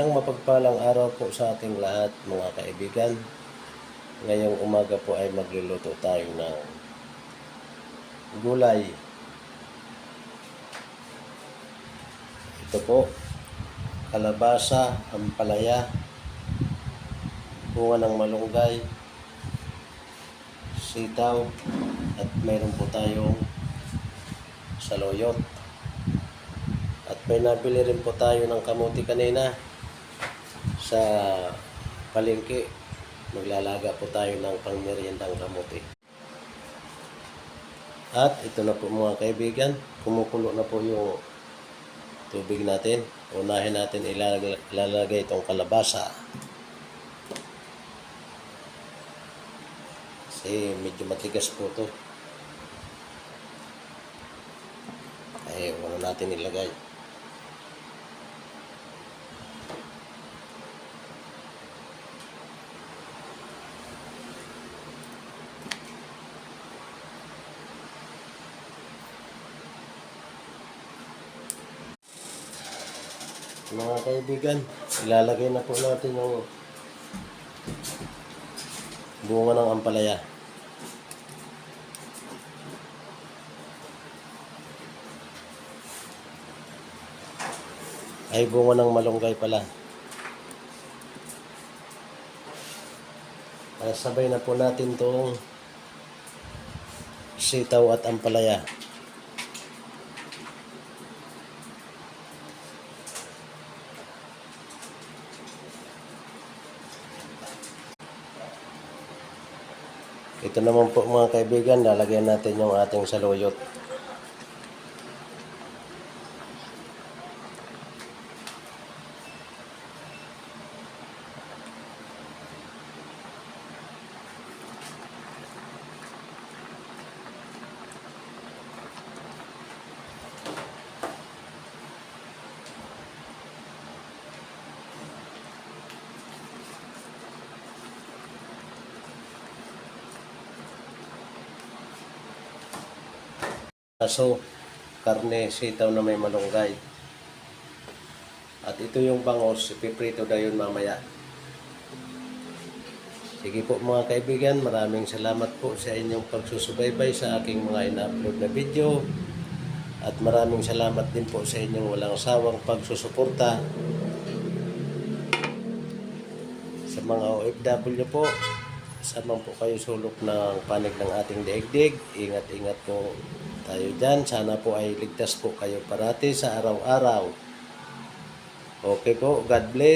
Ang mapagpalang araw po sa ating lahat mga kaibigan. Ngayong umaga po ay magluluto tayo ng gulay. Ito po, kalabasa, ampalaya, bunga ng malunggay, sitaw, at mayroon po tayong saluyot. At may nabili rin po tayo ng kamuti kanina sa palengke. Maglalaga po tayo ng pangmeryendang kamuti. At ito na po mga kaibigan, kumukulo na po yung tubig natin. Unahin natin ilalagay itong kalabasa. Kasi medyo matigas po ito. Ay, wala natin ilagay. Mga kaibigan, ilalagay na po natin yung bunga ng ampalaya. Ay, bunga ng malunggay pala. Sabay na po natin itong sitaw at ampalaya. Ito naman po mga kaibigan, lalagyan natin yung ating saluyot. Aso, karne, sitaw na may malunggay. At ito yung bangos, ipiprito na yun mamaya. Sige po mga kaibigan, maraming salamat po sa inyong pagsusubaybay sa aking mga ina-upload na video. At maraming salamat din po sa inyong walang sawang pagsusuporta sa mga OFW po. Samang po kayo sulok ng panig ng ating daigdig. Ingat-ingat po tayo dyan. Sana po ay ligtas po kayo parati sa araw-araw. Okay po, God bless.